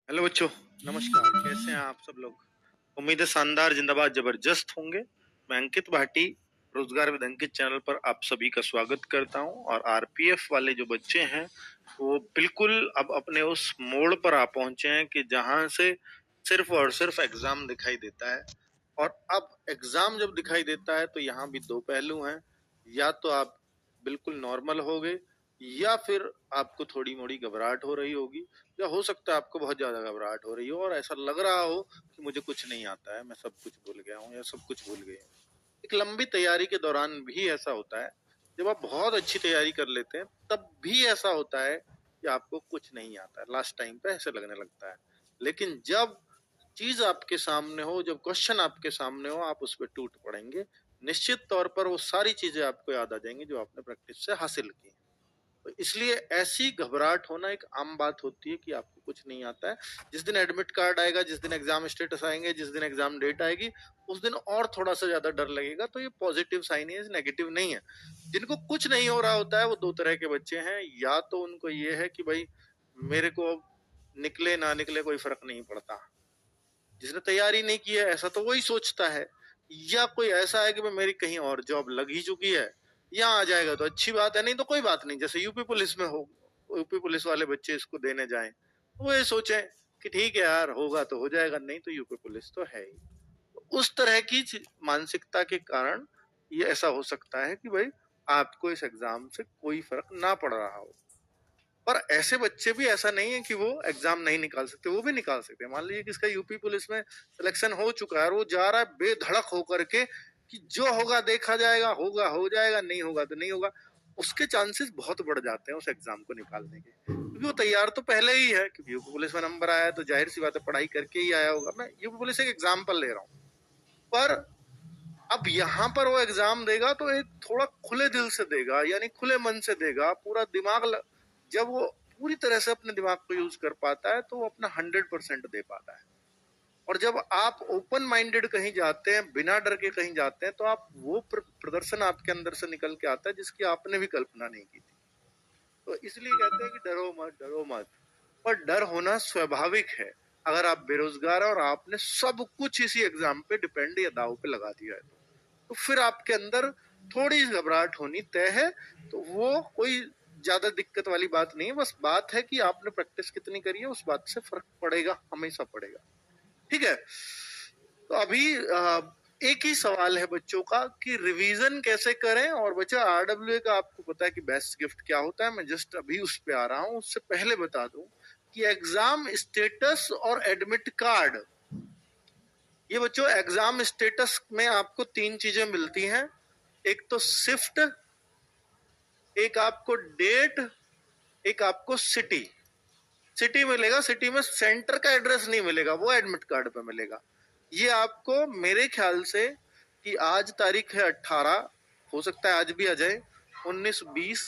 Hello बच्चों। नमस्कार। कैसे हैं आप सब लोग? उम्मीद है शानदार, जिंदाबाद, जबरदस्त होंगे। मैं अंकित भाटी, रोजगार विद अंकित चैनल पर आप सभी का स्वागत करता हूं। और आरपीएफ वाले जो बच्चे हैं वो बिल्कुल अब अपने उस मोड़ पर आ पहुंचे हैं कि जहां से सिर्फ और सिर्फ एग्जाम दिखाई देता है। और अब एग्जाम जब दिखाई देता है तो यहाँ भी दो पहलू हैं। या तो आप बिल्कुल नॉर्मल हो गए, या फिर आपको थोड़ी मोड़ी घबराहट हो रही होगी, या हो सकता है आपको बहुत ज्यादा घबराहट हो रही हो और ऐसा लग रहा हो कि मुझे कुछ नहीं आता है, मैं सब कुछ भूल गया हूँ या सब कुछ भूल गए हूँ। एक लंबी तैयारी के दौरान भी ऐसा होता है। जब आप बहुत अच्छी तैयारी कर लेते हैं तब भी ऐसा होता है कि आपको कुछ नहीं आता है, लास्ट टाइम पे ऐसे लगने लगता है। लेकिन जब चीज आपके सामने हो, जब क्वेश्चन आपके सामने हो, आप उस पर टूट पड़ेंगे। निश्चित तौर पर वो सारी चीजें आपको याद आ जाएंगी जो आपने प्रैक्टिस से हासिल की। तो इसलिए ऐसी घबराहट होना एक आम बात होती है कि आपको कुछ नहीं आता है। जिस दिन एडमिट कार्ड आएगा, जिस दिन एग्जाम स्टेटस आएंगे, जिस दिन एग्जाम डेट आएगी, उस दिन और थोड़ा सा ज्यादा डर लगेगा। तो ये पॉजिटिव साइन है, नेगेटिव नहीं है। जिनको कुछ नहीं हो रहा होता है वो दो तरह के बच्चे हैं। या तो उनको ये है कि भाई मेरे को निकले ना निकले कोई फर्क नहीं पड़ता। जिसने तैयारी नहीं की है ऐसा तो वही सोचता है। या कोई ऐसा है कि भाई मेरी कहीं और जॉब लग ही चुकी है, यहाँ आ जाएगा तो अच्छी बात है, नहीं तो कोई बात नहीं। जैसे यूपी पुलिस में हो, यूपी पुलिस वाले बच्चे इसको देने जाएं वो ये सोचें कि ठीक है यार, होगा तो हो जाएगा, नहीं तो यूपी पुलिस तो है ही। उस तरह की मानसिकता के कारण ये ऐसा हो सकता है कि भाई आपको इस एग्जाम से कोई फर्क ना पड़ रहा हो। पर ऐसे बच्चे भी ऐसा नहीं है कि वो एग्जाम नहीं निकाल सकते, वो भी निकाल सकते हैं। मान लीजिए कि इसका यूपी पुलिस में सिलेक्शन हो चुका है और वो जा रहा है बेधड़क होकर के कि जो होगा देखा जाएगा, होगा हो जाएगा, नहीं होगा तो नहीं होगा। उसके चांसेस बहुत बढ़ जाते हैं उस एग्जाम को निकालने के, क्योंकि वो तैयार तो पहले ही है। क्योंकि यूपी पुलिस में नंबर आया है तो जाहिर सी बात है पढ़ाई करके ही आया होगा। मैं यूपी पुलिस एक एग्जाम्पल ले रहा हूँ। पर अब यहाँ पर वो एग्जाम देगा तो एक थोड़ा खुले दिल से देगा, यानी खुले मन से देगा। पूरा दिमाग जब वो पूरी तरह से अपने दिमाग को यूज कर पाता है तो वो अपना 100% दे पाता है। और जब आप ओपन माइंडेड कहीं जाते हैं, बिना डर के कहीं जाते हैं, तो आप वो प्रदर्शन आपके अंदर से निकल के आता है जिसकी आपने भी कल्पना नहीं की थी। तो इसलिए कहते हैं कि डरो मत, डरो मत। पर डर होना स्वाभाविक है। अगर आप बेरोजगार हैं और आपने सब कुछ इसी एग्जाम पे डिपेंड या दाव पे लगा दिया है तो फिर आपके अंदर थोड़ी घबराहट होनी तय है। तो वो कोई ज्यादा दिक्कत वाली बात नहीं है। बस बात है कि आपने प्रैक्टिस कितनी करी है, उस बात से फर्क पड़ेगा, हमेशा पड़ेगा। ठीक है। तो अभी एक ही सवाल है बच्चों का कि रिवीजन कैसे करें। और बच्चा आरडब्ल्यूए का आपको पता है कि बेस्ट गिफ्ट क्या होता है। मैं जस्ट अभी उस पे आ रहा हूं। उससे पहले बता दूं कि एग्जाम स्टेटस और एडमिट कार्ड, ये बच्चों एग्जाम स्टेटस में आपको तीन चीजें मिलती हैं। एक तो शिफ्ट, एक आपको डेट, एक आपको सिटी। सिटी मिलेगा, सिटी में सेंटर का एड्रेस नहीं मिलेगा, वो एडमिट कार्ड पे मिलेगा। ये आपको मेरे ख्याल से कि आज तारीख है 18, हो सकता है आज भी आ जाए 19, 20,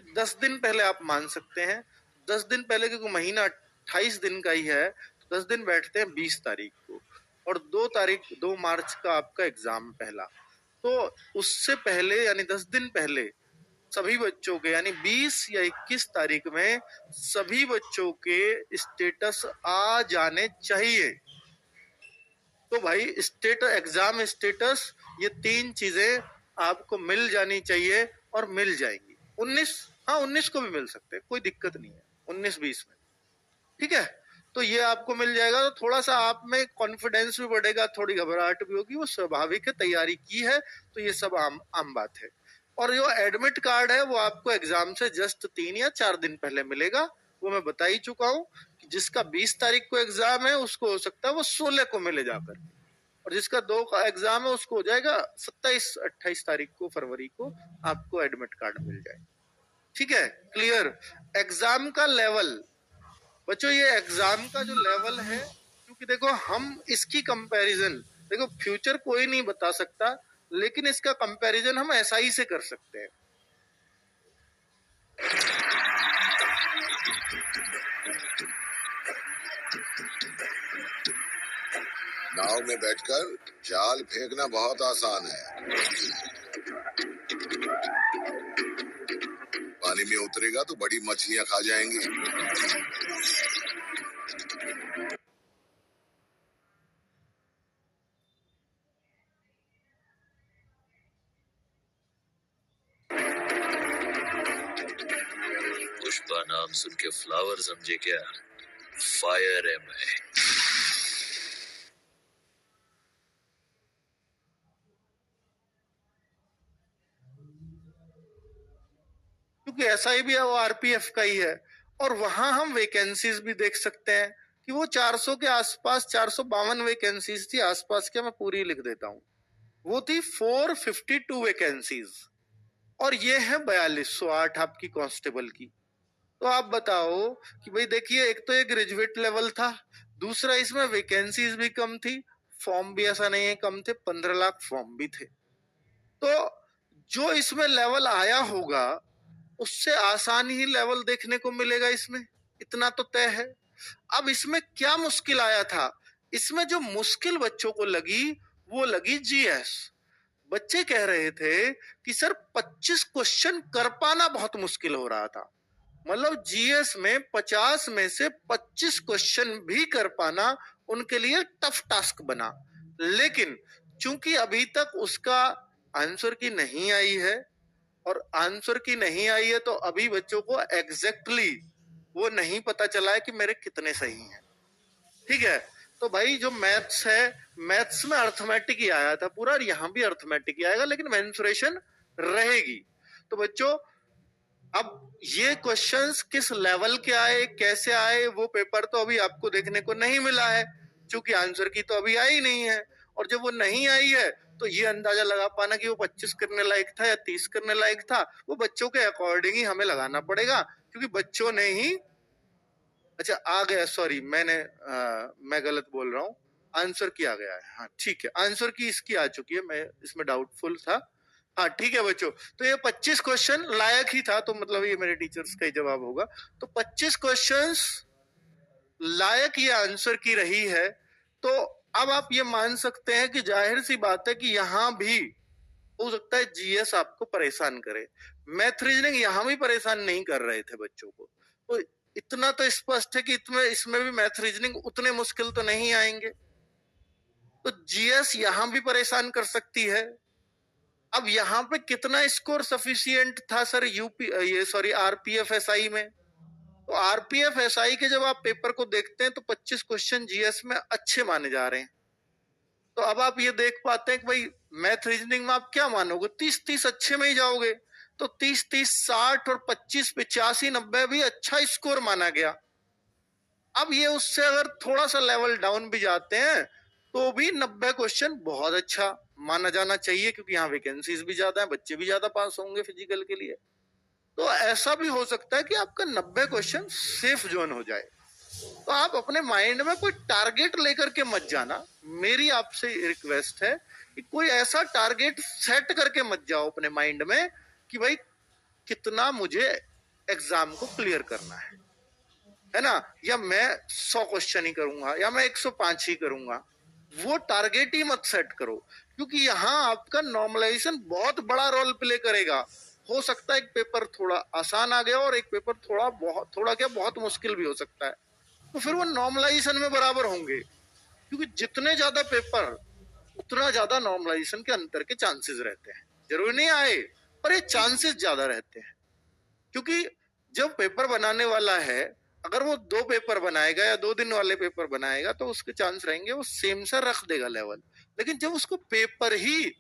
10 दिन पहले आप मान सकते हैं। 10 दिन पहले, क्योंकि महीना 28 दिन का ही है, तो 10 दिन बैठते हैं 20 तारीख को। और 2 मार्च का आपका एग्जाम पहला। तो उससे पहले यानी 10 दिन पहले सभी बच्चों के, यानी 20 या 21 तारीख में सभी बच्चों के स्टेटस आ जाने चाहिए। तो भाई स्टेटस, एग्जाम स्टेटस, ये तीन चीजें आपको मिल जानी चाहिए और मिल जाएंगी। 19, हाँ 19 को भी मिल सकते हैं, कोई दिक्कत नहीं है, 19-20 में। ठीक है। तो ये आपको मिल जाएगा तो थोड़ा सा आप में कॉन्फिडेंस भी बढ़ेगा, थोड़ी घबराहट भी होगी, वो स्वाभाविक है, तैयारी की है तो ये सब आम आम बात है। और जो एडमिट कार्ड है वो आपको एग्जाम से जस्ट 3 या 4 दिन पहले मिलेगा। वो मैं बता ही चुका हूँ कि जिसका 20 तारीख को एग्जाम है उसको हो सकता है वो 16 को मिले जाकर, और जिसका 2 का एग्जाम है उसको हो जाएगा 27-28 तारीख को, फरवरी को आपको एडमिट कार्ड मिल जाए। ठीक है, क्लियर। एग्जाम का लेवल बच्चों, ये एग्जाम का जो लेवल है, क्योंकि देखो हम इसकी कंपैरिजन, देखो फ्यूचर कोई नहीं बता सकता, लेकिन इसका कंपैरिजन हम एसआई से कर सकते हैं। नाव में बैठकर जाल फेंकना बहुत आसान है। पानी में उतरेगा तो बड़ी मछलियां खा जाएंगी। नाम सुन के फ्लावर समझे क्या? फायर है मैं। क्योंकि एसआई भी है वो आरपीएफ का ही है, और वहां हम वैकेंसीज भी देख सकते हैं कि वो 400 के आसपास 452 वैकेंसीज थी आसपास के, मैं पूरी लिख देता हूं। वो थी 452 वैकेंसीज, और ये है 4208 आपकी कांस्टेबल की। तो आप बताओ कि भाई देखिए, एक तो ये ग्रेजुएट लेवल था, दूसरा इसमें वैकेंसीज भी कम थी, फॉर्म भी ऐसा नहीं है कम थे, 15 लाख फॉर्म भी थे। तो जो इसमें लेवल आया होगा उससे आसान ही लेवल देखने को मिलेगा इसमें, इतना तो तय है। अब इसमें क्या मुश्किल आया था? इसमें जो मुश्किल बच्चों को लगी वो लगी जीएस। बच्चे कह रहे थे कि सर 25 क्वेश्चन कर पाना बहुत मुश्किल हो रहा था। मतलब जीएस में 50 में से 25 क्वेश्चन भी कर पाना उनके लिए टफ टास्क बना। लेकिन चूंकि अभी तक उसका आंसर की नहीं आई है, और आंसर की नहीं आई है तो अभी बच्चों को एग्जैक्टली वो नहीं पता चला है कि मेरे कितने सही हैं। ठीक है, तो भाई जो मैथ्स है, मैथ्स में अर्थमेटिक ही आया था पूरा, और यहां भी अर्थमेटिक ही आएगा, लेकिन मेंसुरेशन रहेगी। तो बच्चों, अब ये क्वेश्चंस किस लेवल के आए, कैसे आए, वो पेपर तो अभी आपको देखने को नहीं मिला है, क्योंकि आंसर की तो अभी आई नहीं है। और जब वो नहीं आई है तो ये अंदाजा लगा पाना कि वो 25 करने लायक था या 30 करने लायक था, वो बच्चों के अकॉर्डिंग ही हमें लगाना पड़ेगा, क्योंकि बच्चों ने ही, अच्छा आ गया, सॉरी मैं गलत बोल रहा हूँ, आंसर की आ गया है। हाँ ठीक है, आंसर की इसकी आ चुकी है, मैं इसमें डाउटफुल था। हाँ ठीक है बच्चों, तो ये 25 क्वेश्चन लायक ही था, तो मतलब ये मेरे टीचर्स का ही जवाब होगा। तो 25 क्वेश्चंस लायक ये आंसर की रही है। तो अब आप ये मान सकते हैं कि जाहिर सी बात है कि यहां भी हो सकता है जीएस आपको परेशान करे। मैथ रीजनिंग यहां भी परेशान नहीं कर रहे थे बच्चों को, तो इतना तो स्पष्ट है कि इसमें भी मैथ रीजनिंग उतने मुश्किल तो नहीं आएंगे। तो जीएस यहां भी परेशान कर सकती है। अब यहाँ पे कितना स्कोर सफिशियंट था सर आरपीएफ एसआई में? तो आरपीएफ एसआई के जब आप पेपर को देखते हैं तो 25 क्वेश्चन जीएस में अच्छे माने जा रहे हैं। तो अब आप ये देख पाते हैं कि भाई मैथ रीजनिंग में आप क्या मानोगे, 30-30 अच्छे में ही जाओगे, तो 30-30 60 और 25 85 90 भी अच्छा स्कोर माना गया। अब ये उससे अगर थोड़ा सा लेवल डाउन भी जाते हैं तो भी 90 क्वेश्चन बहुत अच्छा माना जाना चाहिए, क्योंकि यहाँ वैकेंसीज भी ज्यादा है, बच्चे भी ज्यादा पास होंगे फिजिकल के लिए। तो ऐसा भी हो सकता है कि आपका 90 क्वेश्चन सेफ जोन हो जाए। तो आप अपने माइंड में कोई टारगेट लेकर के मत जाना, मेरी आपसे रिक्वेस्ट है कि कोई ऐसा टारगेट सेट करके मत जाओ अपने माइंड में कि भाई कितना मुझे एग्जाम को क्लियर करना है ना, या मैं 100 क्वेश्चन ही करूंगा या मैं 105 ही करूंगा। वो टारगेट ही मत सेट करो, क्योंकि यहाँ आपका नॉर्मलाइजेशन बहुत बड़ा रोल प्ले करेगा। हो सकता है एक पेपर थोड़ा आसान आ गया और एक पेपर थोड़ा क्या बहुत मुश्किल भी हो सकता है, तो फिर वो नॉर्मलाइजेशन में बराबर होंगे, क्योंकि जितने ज्यादा पेपर उतना ज्यादा नॉर्मलाइजेशन के अंतर के चांसेस रहते हैं। जरूरी नहीं आए, पर ये चांसेस ज्यादा रहते हैं, क्योंकि जब पेपर बनाने वाला है, अगर वो 2 पेपर बनाएगा या 2 दिन वाले पेपर बनाएगा तो उसके चांस रहेंगे वो सेम सा रख देगा लेवल। लेकिन जब उसको पेपर ही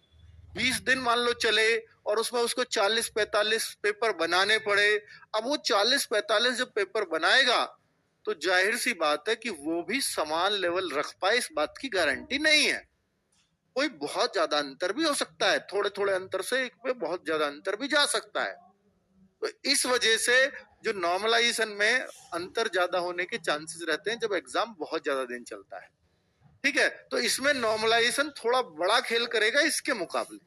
20 दिन मान लो चले और उसमें उसको 40-45 पेपर बनाने पड़े, अब वो 40-45 जब पेपर बनाएगा तो जाहिर सी बात है कि वो भी समान लेवल रख पाए, इस बात की गारंटी नहीं है। कोई बहुत ज्यादा अंतर भी हो सकता है, थोड़े थोड़े अंतर से एक पे बहुत ज्यादा अंतर भी जा सकता है। तो इस वजह से जो नॉर्मलाइजेशन में अंतर ज्यादा होने के चांसेस रहते हैं जब एग्जाम बहुत ज्यादा दिन चलता है। ठीक है, तो इसमें नॉर्मलाइजेशन थोड़ा बड़ा खेल करेगा इसके मुकाबले।